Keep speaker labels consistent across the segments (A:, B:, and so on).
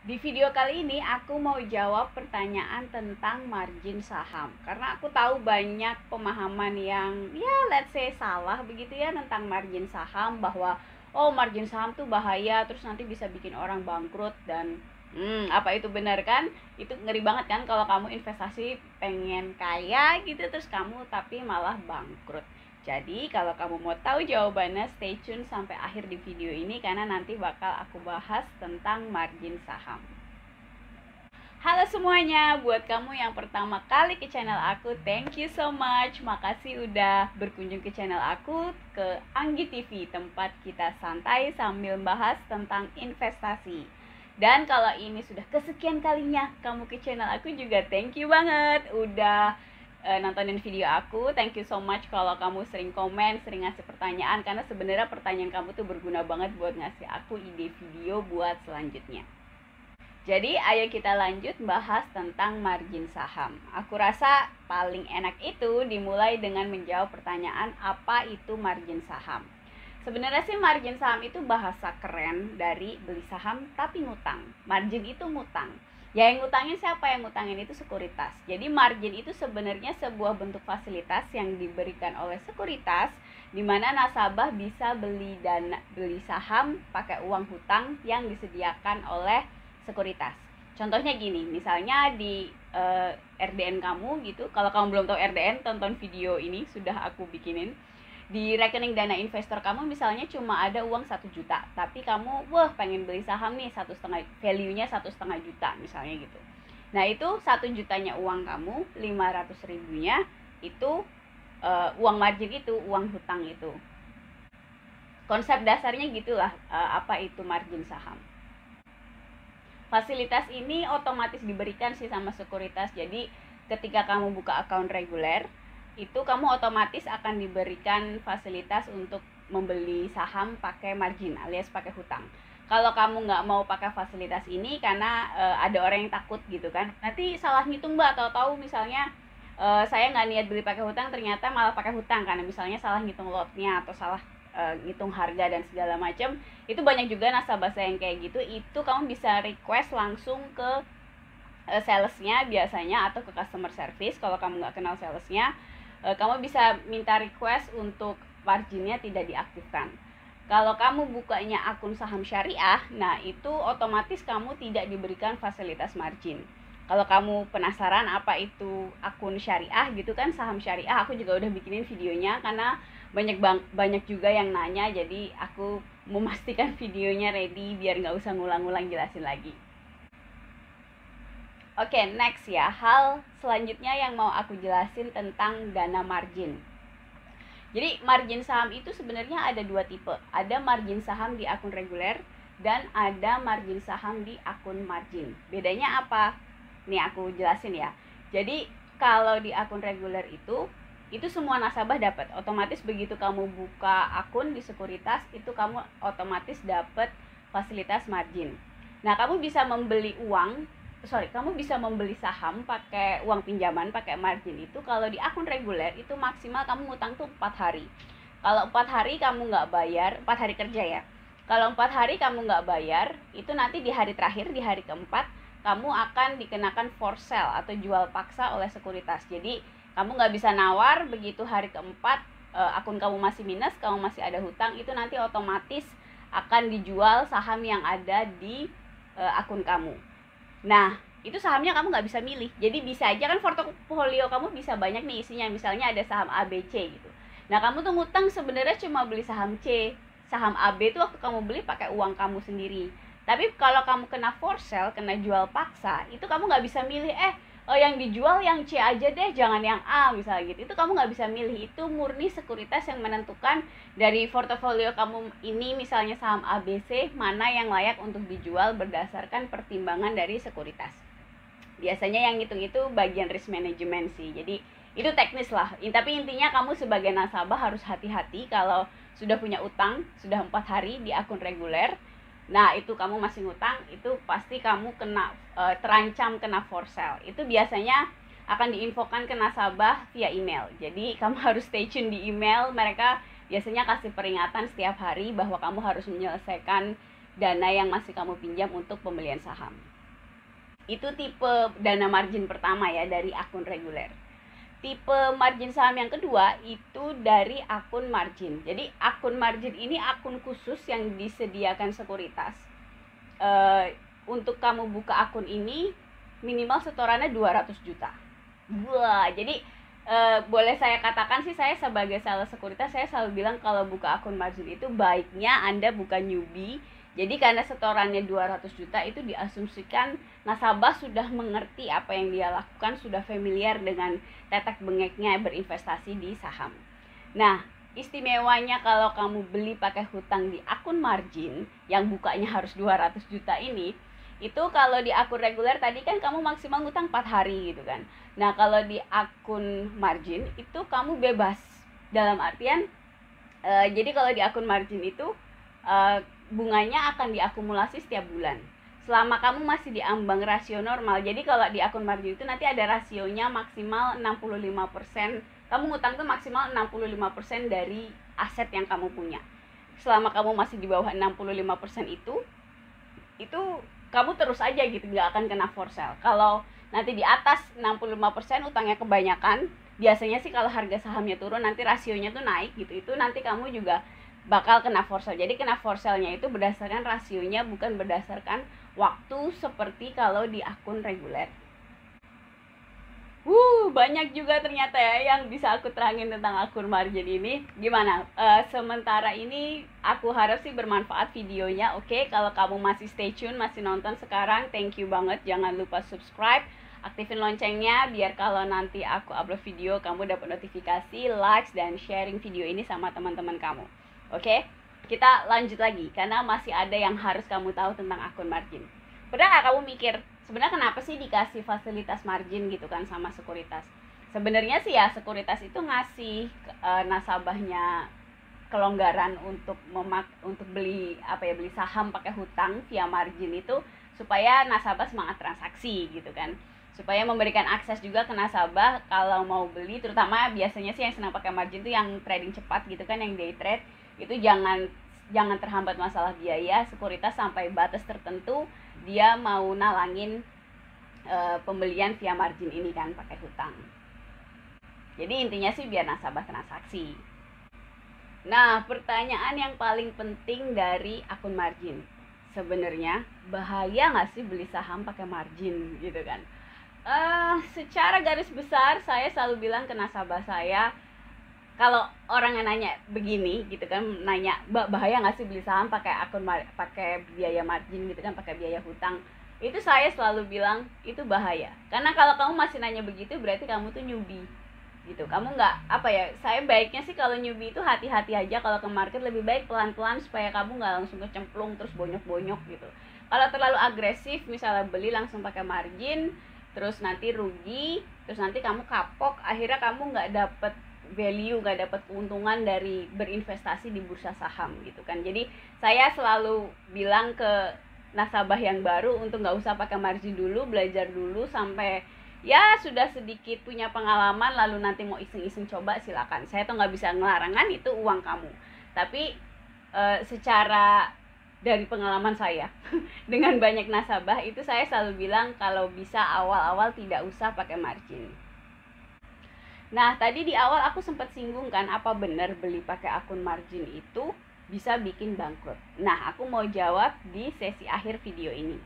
A: Di video kali ini aku mau jawab pertanyaan tentang margin saham. Karena aku tahu banyak pemahaman yang ya let's say salah begitu ya tentang margin saham, bahwa oh margin saham tuh bahaya, terus nanti bisa bikin orang bangkrut. Dan apa itu benar kan? Itu ngeri banget kan kalau kamu investasi pengen kaya gitu terus kamu tapi malah bangkrut. Jadi kalau kamu mau tahu jawabannya, stay tune sampai akhir di video ini karena nanti bakal aku bahas tentang margin saham. Halo semuanya, buat kamu yang pertama kali ke channel aku, thank you so much. Makasih udah berkunjung ke channel aku, ke Anggi TV, tempat kita santai sambil bahas tentang investasi. Dan kalau ini sudah kesekian kalinya kamu ke channel aku juga, thank you banget udah nontonin video aku. Thank you so much kalau kamu sering komen, sering ngasih pertanyaan, karena sebenarnya pertanyaan kamu tuh berguna banget buat ngasih aku ide video buat selanjutnya. Jadi ayo kita lanjut bahas tentang margin saham. Aku rasa paling enak itu dimulai dengan menjawab pertanyaan apa itu margin saham. Sebenarnya sih margin saham itu bahasa keren dari beli saham tapi ngutang. Margin itu ngutang. Ya yang ngutangin siapa? Yang ngutangin itu sekuritas. Jadi margin itu sebenarnya sebuah bentuk fasilitas yang diberikan oleh sekuritas, di mana nasabah bisa beli saham pakai uang hutang yang disediakan oleh sekuritas. Contohnya gini, misalnya di RDN kamu gitu. Kalau kamu belum tahu RDN, tonton video ini, sudah aku bikinin. Di rekening dana investor kamu misalnya cuma ada uang 1 juta, tapi kamu pengen beli saham nih 1,5, value-nya 1,5 juta misalnya gitu. Nah itu 1 jutanya uang kamu, 500 ribunya itu uang margin, itu uang hutang itu. Konsep dasarnya gitulah apa itu margin saham. Fasilitas ini otomatis diberikan sih sama sekuritas. Jadi ketika kamu buka account reguler, itu kamu otomatis akan diberikan fasilitas untuk membeli saham pakai margin alias pakai hutang. Kalau kamu nggak mau pakai fasilitas ini karena ada orang yang takut gitu kan, nanti salah ngitung mbak, tahu-tahu misalnya saya nggak niat beli pakai hutang ternyata malah pakai hutang karena misalnya salah ngitung lotnya atau salah ngitung harga dan segala macam. Itu banyak juga nasabah saya yang kayak gitu. Itu kamu bisa request langsung ke salesnya biasanya atau ke customer service. Kalau kamu nggak kenal salesnya, kamu bisa minta request untuk marginnya tidak diaktifkan. Kalau kamu bukanya akun saham syariah, nah itu otomatis kamu tidak diberikan fasilitas margin. Kalau kamu penasaran apa itu akun syariah gitu kan, saham syariah, aku juga udah bikinin videonya karena banyak juga yang nanya. Jadi aku memastikan videonya ready biar nggak usah ngulang-ngulang jelasin lagi. Oke, next ya. Hal selanjutnya yang mau aku jelasin tentang dana margin. Jadi margin saham itu sebenarnya ada 2 tipe. Ada margin saham di akun reguler dan ada margin saham di akun margin. Bedanya apa? Nih aku jelasin ya. Jadi kalau di akun reguler itu semua nasabah dapat. Otomatis begitu kamu buka akun di sekuritas, itu kamu otomatis dapat fasilitas margin. Nah, kamu bisa membeli saham pakai uang pinjaman, pakai margin itu. Kalau di akun reguler itu maksimal kamu ngutang tuh 4 hari. Kalau 4 hari kamu nggak bayar, 4 hari kerja ya. Kalau 4 hari kamu nggak bayar, itu nanti di hari terakhir, di hari keempat, kamu akan dikenakan for sale atau jual paksa oleh sekuritas. Jadi kamu nggak bisa nawar begitu hari keempat, akun kamu masih minus, kamu masih ada hutang, itu nanti otomatis akan dijual saham yang ada di akun kamu. Nah, itu sahamnya kamu nggak bisa milih. Jadi bisa aja kan portofolio kamu bisa banyak nih isinya. Misalnya ada saham A, B, C gitu. Nah, kamu tuh ngutang sebenarnya cuma beli saham C. Saham A, B tuh waktu kamu beli pakai uang kamu sendiri. Tapi kalau kamu kena for sale, kena jual paksa, itu kamu nggak bisa milih, yang dijual yang C aja deh, jangan yang A misalnya gitu. Itu kamu nggak bisa milih. Itu murni sekuritas yang menentukan dari portofolio kamu ini, misalnya saham ABC, mana yang layak untuk dijual berdasarkan pertimbangan dari sekuritas. Biasanya yang ngitung itu bagian risk management sih. Jadi itu teknis lah. Tapi intinya kamu sebagai nasabah harus hati-hati kalau sudah punya utang, sudah 4 hari di akun reguler. Nah itu kamu masih ngutang, itu pasti kamu terancam kena for sale. Itu biasanya akan diinfokan ke nasabah via email. Jadi kamu harus stay tune di email. Mereka biasanya kasih peringatan setiap hari bahwa kamu harus menyelesaikan dana yang masih kamu pinjam untuk pembelian saham. Itu tipe dana margin pertama ya, dari akun reguler. Tipe margin saham yang kedua itu dari akun margin. Jadi akun margin ini akun khusus yang disediakan sekuritas. Untuk kamu buka akun ini minimal setorannya 200 juta. Wah, jadi boleh saya katakan sih, saya sebagai sales sekuritas, saya selalu bilang kalau buka akun margin itu baiknya Anda bukan newbie. Jadi karena setorannya 200 juta itu diasumsikan nasabah sudah mengerti apa yang dia lakukan, sudah familiar dengan tetek bengeknya berinvestasi di saham. Nah, istimewanya kalau kamu beli pakai hutang di akun margin yang bukanya harus 200 juta ini, itu kalau di akun reguler tadi kan kamu maksimal ngutang 4 hari gitu kan. Nah, kalau di akun margin itu kamu bebas. Dalam artian jadi kalau di akun margin itu bunganya akan diakumulasi setiap bulan selama kamu masih di ambang rasio normal. Jadi kalau di akun margin itu nanti ada rasionya maksimal 65%. Kamu ngutang tuh maksimal 65% dari aset yang kamu punya. Selama kamu masih di bawah 65% itu kamu terus aja gitu, nggak akan kena for sale. Kalau nanti di atas 65% utangnya kebanyakan, biasanya sih kalau harga sahamnya turun nanti rasionya tuh naik gitu, itu nanti kamu juga bakal kena for sale. Jadi kena for sale-nya itu berdasarkan rasionya, bukan berdasarkan waktu seperti kalau di akun reguler. Banyak juga ternyata ya yang bisa aku terangin tentang akun margin ini. Gimana? Sementara ini aku harap sih bermanfaat videonya. Oke, kalau kamu masih stay tune, masih nonton sekarang, thank you banget. Jangan lupa subscribe, aktifin loncengnya biar kalau nanti aku upload video kamu dapat notifikasi, likes, dan sharing video ini sama teman-teman kamu. Oke, kita lanjut lagi karena masih ada yang harus kamu tahu tentang akun margin. Pernah nggak kamu mikir, sebenarnya kenapa sih dikasih fasilitas margin gitu kan sama sekuritas? Sebenarnya sih ya, sekuritas itu ngasih nasabahnya kelonggaran untuk beli beli saham pakai hutang via margin itu supaya nasabah semangat transaksi gitu kan. Supaya memberikan akses juga ke nasabah kalau mau beli, terutama biasanya sih yang senang pakai margin itu yang trading cepat gitu kan, yang day trade. Itu jangan terhambat masalah biaya. Sekuritas sampai batas tertentu dia mau nalangin pembelian via margin ini kan pakai hutang. Jadi intinya sih biar nasabah transaksi. Nah, pertanyaan yang paling penting dari akun margin, sebenarnya bahaya nggak sih beli saham pakai margin gitu kan? Secara garis besar saya selalu bilang ke nasabah saya, kalau orang yang nanya begini gitu kan, nanya bahaya nggak sih beli saham pakai pakai biaya margin gitu kan, pakai biaya hutang, itu saya selalu bilang itu bahaya. Karena kalau kamu masih nanya begitu berarti kamu tuh newbie gitu. Kamu nggak saya baiknya sih kalau newbie itu hati-hati aja kalau ke market, lebih baik pelan-pelan supaya kamu nggak langsung kecemplung terus bonyok-bonyok gitu. Kalau terlalu agresif misalnya beli langsung pakai margin, terus nanti rugi, terus nanti kamu kapok, akhirnya kamu nggak dapet value, nggak dapat keuntungan dari berinvestasi di bursa saham gitu kan. Jadi saya selalu bilang ke nasabah yang baru untuk nggak usah pakai margin dulu, belajar dulu sampai ya sudah sedikit punya pengalaman, lalu nanti mau iseng-iseng coba silakan. Saya tuh nggak bisa ngelarangan, itu uang kamu. Tapi secara dari pengalaman saya dengan banyak nasabah itu saya selalu bilang kalau bisa awal-awal tidak usah pakai margin. Nah, tadi di awal aku sempat singgung kan, apa benar beli pakai akun margin itu bisa bikin bangkrut? Nah, aku mau jawab di sesi akhir video ini.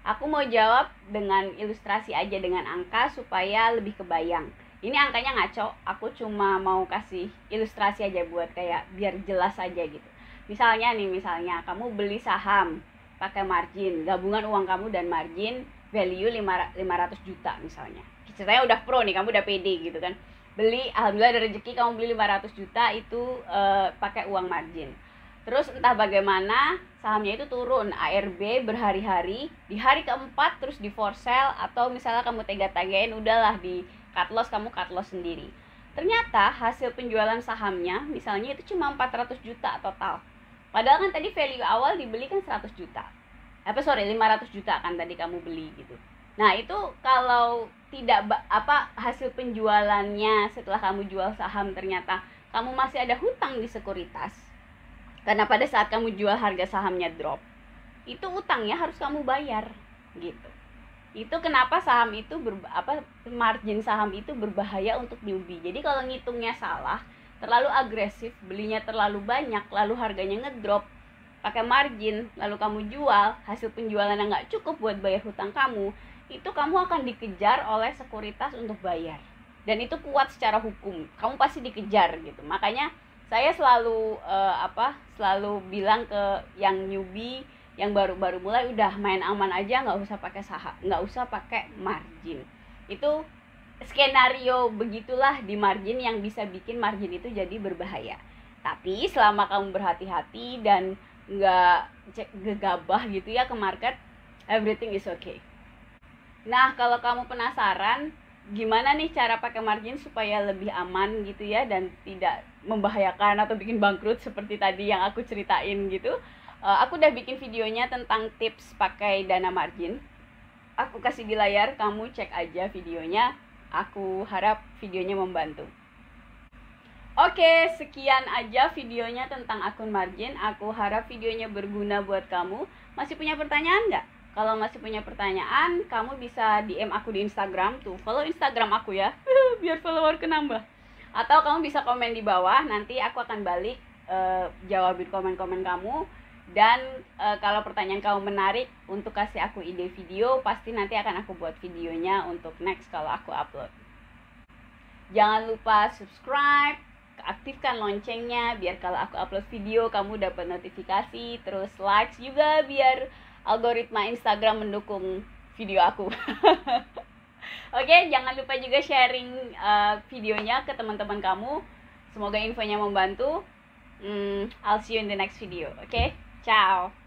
A: Aku mau jawab dengan ilustrasi aja, dengan angka supaya lebih kebayang. Ini angkanya ngaco, aku cuma mau kasih ilustrasi aja buat kayak biar jelas aja gitu. Misalnya kamu beli saham pakai margin, gabungan uang kamu dan margin, value 500 juta misalnya. Ceritanya udah pro nih, kamu udah pede gitu kan. Beli, alhamdulillah ada rezeki, kamu beli 500 juta itu pakai uang margin. Terus entah bagaimana sahamnya itu turun, ARB berhari-hari, di hari keempat terus di for sale, atau misalnya kamu tega-tegain udahlah di cut loss, kamu cut loss sendiri. Ternyata hasil penjualan sahamnya misalnya itu cuma 400 juta total. Padahal kan tadi value awal dibeli kan 100 juta. 500 juta kan tadi kamu beli gitu. Nah, itu kalau tidak hasil penjualannya setelah kamu jual saham ternyata kamu masih ada hutang di sekuritas, Karena pada saat kamu jual harga sahamnya drop, itu utangnya harus kamu bayar gitu. Itu kenapa saham itu margin saham itu berbahaya untuk newbie. Jadi kalau ngitungnya salah, terlalu agresif, belinya terlalu banyak, lalu harganya ngedrop, pakai margin, lalu kamu jual, hasil penjualan yang nggak cukup buat bayar hutang kamu, itu kamu akan dikejar oleh sekuritas untuk bayar. Dan itu kuat secara hukum, kamu pasti dikejar gitu. Makanya saya selalu selalu bilang ke yang newbie, yang baru-baru mulai, udah main aman aja, nggak usah pakai saham, nggak usah pakai margin. Itu skenario begitulah di margin yang bisa bikin margin itu jadi berbahaya. Tapi selama kamu berhati-hati dan nggak gegabah gitu ya ke market, everything is okay. Nah, kalau kamu penasaran gimana nih cara pakai margin supaya lebih aman gitu ya, dan tidak membahayakan atau bikin bangkrut seperti tadi yang aku ceritain gitu, aku udah bikin videonya tentang tips pakai dana margin. Aku kasih di layar, kamu cek aja videonya. Aku harap videonya membantu. Oke, sekian aja videonya tentang akun margin. Aku harap videonya berguna buat kamu. Masih punya pertanyaan nggak? Kalau masih punya pertanyaan, kamu bisa DM aku di Instagram. Tuh, follow Instagram aku ya, biar followerku nambah. Atau kamu bisa komen di bawah, nanti aku akan balik jawabin komen-komen kamu. Dan kalau pertanyaan kamu menarik untuk kasih aku ide video, pasti nanti akan aku buat videonya untuk next kalau aku upload. Jangan lupa subscribe, aktifkan loncengnya biar kalau aku upload video kamu dapat notifikasi. Terus likes juga biar algoritma Instagram mendukung video aku. Oke, jangan lupa juga sharing videonya ke teman-teman kamu. Semoga infonya membantu. I'll see you in the next video. Okay? Ciao.